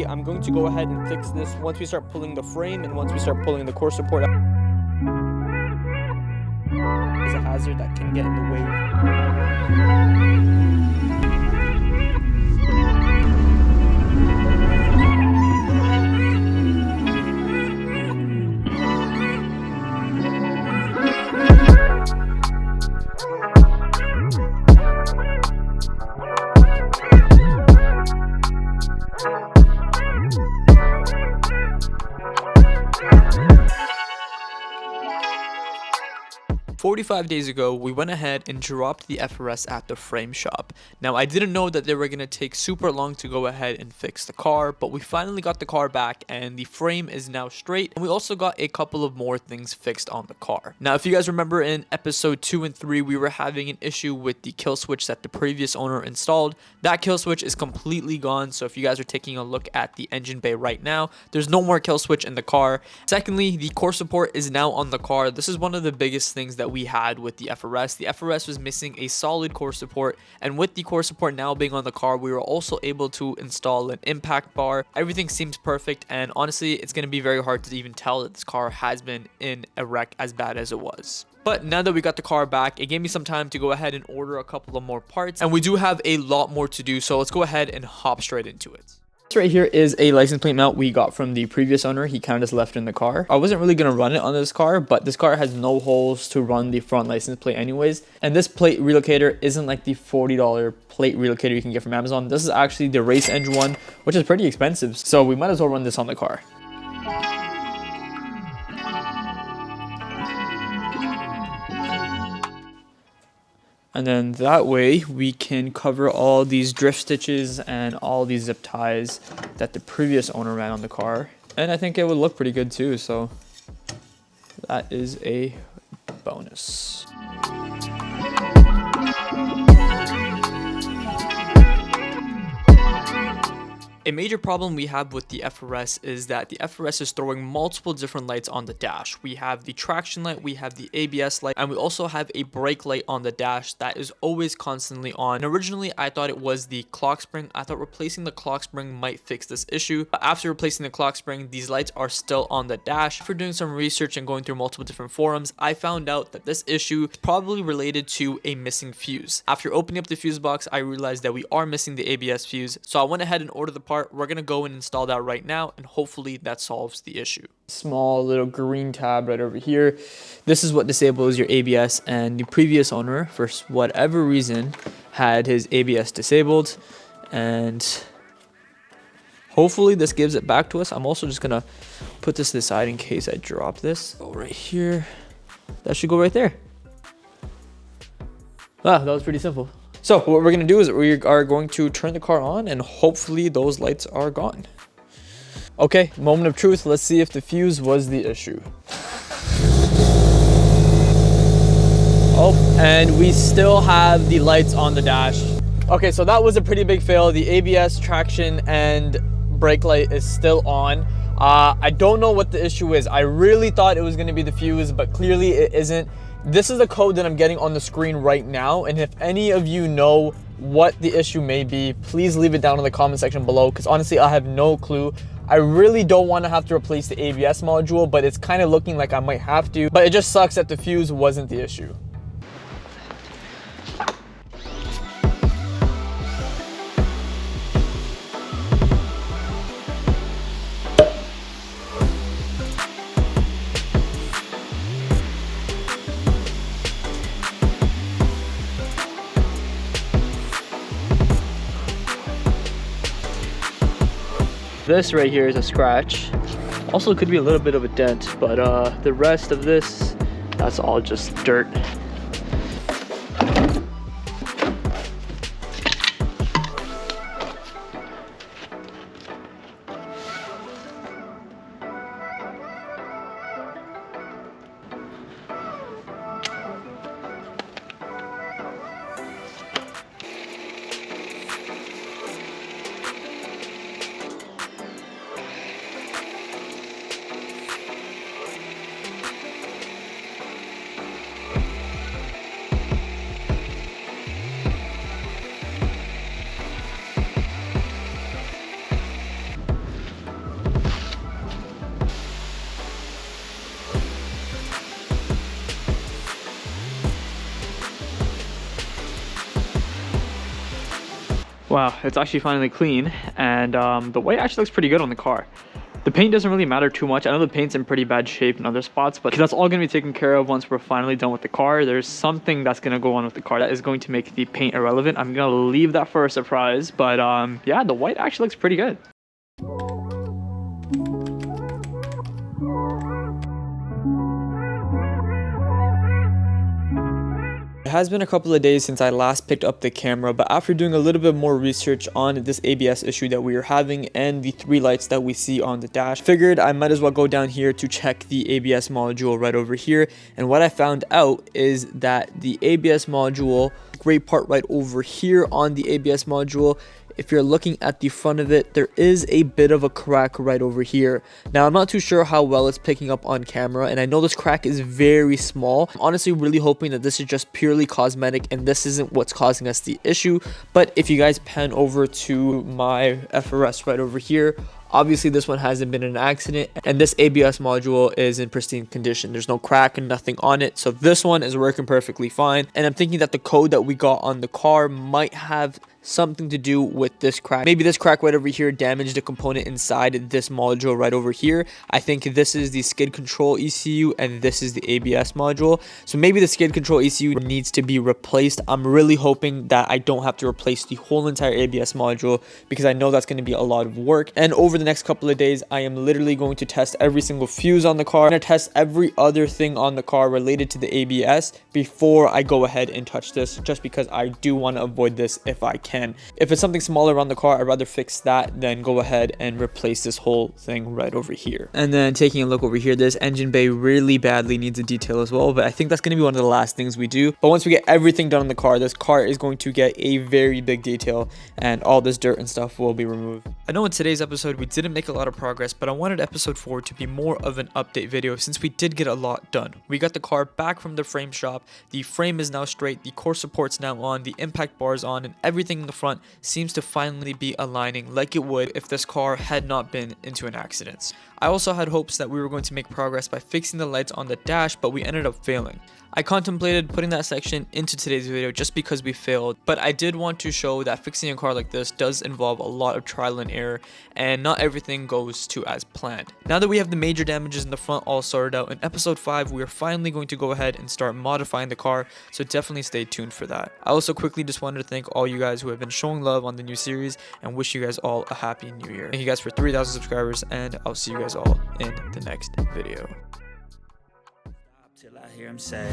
I'm going to go ahead and fix this once we start pulling the frame and once we start pulling the core support out. There's a hazard that can get in the way. 45 days ago, we went ahead and dropped the FRS at the frame shop. Now, I didn't know that they were going to take super long to go ahead and fix the car, but we finally got the car back and the frame is now straight. And we also got a couple of more things fixed on the car. Now, if you guys remember in episode 2 and 3, we were having an issue with the kill switch that the previous owner installed. That kill switch is completely gone. So if you guys are taking a look at the engine bay right now, there's no more kill switch in the car. Secondly, the core support is now on the car. This is one of the biggest things that we had with the FRS. The FRS was missing a solid core support, and with the core support now being on the car, we were also able to install an impact bar. Everything seems perfect, and honestly, it's going to be very hard to even tell that this car has been in a wreck as bad as it was. But now that we got the car back, it gave me some time to go ahead and order a couple of more parts, and we do have a lot more to do, so let's go ahead and hop straight into it. This right here is a license plate mount we got from the previous owner. He kind of just left in the car. I wasn't really going to run it on this car, but this car has no holes to run the front license plate anyways. And this plate relocator isn't like the $40 plate relocator you can get from Amazon. This is actually the race engine one, which is pretty expensive. So we might as well run this on the car. And then that way we can cover all these drift stitches and all these zip ties that the previous owner ran on the car. And I think it would look pretty good too, so that is a bonus. A major problem we have with the FRS is that the FRS is throwing multiple different lights on the dash. We have the traction light, we have the ABS light, and we also have a brake light on the dash that is always constantly on. And originally, I thought it was the clock spring. I thought replacing the clock spring might fix this issue. But after replacing the clock spring, these lights are still on the dash. After doing some research and going through multiple different forums, I found out that this issue is probably related to a missing fuse. After opening up the fuse box, I realized that we are missing the ABS fuse. So I went ahead and ordered the part. We're going to go and install that right now, and hopefully that solves the issue. Small little green tab right over here. This is what disables your ABS, and the previous owner, for whatever reason, had his ABS disabled, and hopefully this gives it back to us. I'm also just gonna put this to the side in case I drop this. Go right here. That should go right there. Ah, that was pretty simple. So what we're going to do is we are going to turn the car on, and hopefully those lights are gone. Okay, moment of truth. Let's see if the fuse was the issue. Oh, and we still have the lights on the dash. Okay, so that was a pretty big fail. The ABS, traction, and brake light is still on. I don't know what the issue is. I really thought it was going to be the fuse, but clearly it isn't. This is the code that I'm getting on the screen right now, and if any of you know what the issue may be, please leave it down in the comment section below, because honestly I have no clue. I really don't want to have to replace the ABS module, but it's kind of looking like I might have to. But it just sucks that the fuse wasn't the issue. This right here is a scratch. Also could be a little bit of a dent, but the rest of this, that's all just dirt. Wow, it's actually finally clean, and the white actually looks pretty good on the car. The paint doesn't really matter too much. I know the paint's in pretty bad shape in other spots, but that's all going to be taken care of once we're finally done with the car. There's something that's going to go on with the car that is going to make the paint irrelevant. I'm going to leave that for a surprise, but yeah, the white actually looks pretty good. It has been a couple of days since I last picked up the camera, but after doing a little bit more research on this ABS issue that we are having and the 3 lights that we see on the dash, figured I might as well go down here to check the ABS module right over here. And what I found out is that the ABS module, gray part right over here on the ABS module, if you're looking at the front of it, there is a bit of a crack right over here. Now, I'm not too sure how well it's picking up on camera, and I know this crack is very small. I'm honestly really hoping that this is just purely cosmetic and this isn't what's causing us the issue. But if you guys pan over to my FRS right over here, obviously this one hasn't been in an accident, and this ABS module is in pristine condition. There's no crack and nothing on it, so this one is working perfectly fine. And I'm thinking that the code that we got on the car might have something to do with this crack. Maybe this crack right over here damaged a component inside this module right over here. I think this is the skid control ECU and this is the ABS module. So maybe the skid control ECU needs to be replaced. I'm really hoping that I don't have to replace the whole entire ABS module, because I know that's going to be a lot of work. And over the next couple of days, I am literally going to test every single fuse on the car. I'm going to test every other thing on the car related to the ABS before I go ahead and touch this, just because I do want to avoid this if I can. If it's something smaller on the car, I'd rather fix that than go ahead and replace this whole thing right over here. And then taking a look over here, this engine bay really badly needs a detail as well, but I think that's going to be one of the last things we do. But once we get everything done on the car, this car is going to get a very big detail and all this dirt and stuff will be removed. I know in today's episode we didn't make a lot of progress, but I wanted episode 4 to be more of an update video since we did get a lot done. We got the car back from the frame shop, the frame is now straight, the core support's now on, the impact bar is on, and everything in the front seems to finally be aligning like it would if this car had not been into an accident. I also had hopes that we were going to make progress by fixing the lights on the dash, but we ended up failing. I contemplated putting that section into today's video just because we failed, but I did want to show that fixing a car like this does involve a lot of trial and error, and not everything goes to as planned. Now that we have the major damages in the front all sorted out, in episode 5 we are finally going to go ahead and start modifying the car, so definitely stay tuned for that. I also quickly just wanted to thank all you guys who have been showing love on the new series and wish you guys all a happy new year. Thank you guys for 3,000 subscribers, and I'll see you guys all in the next video. Till I hear him say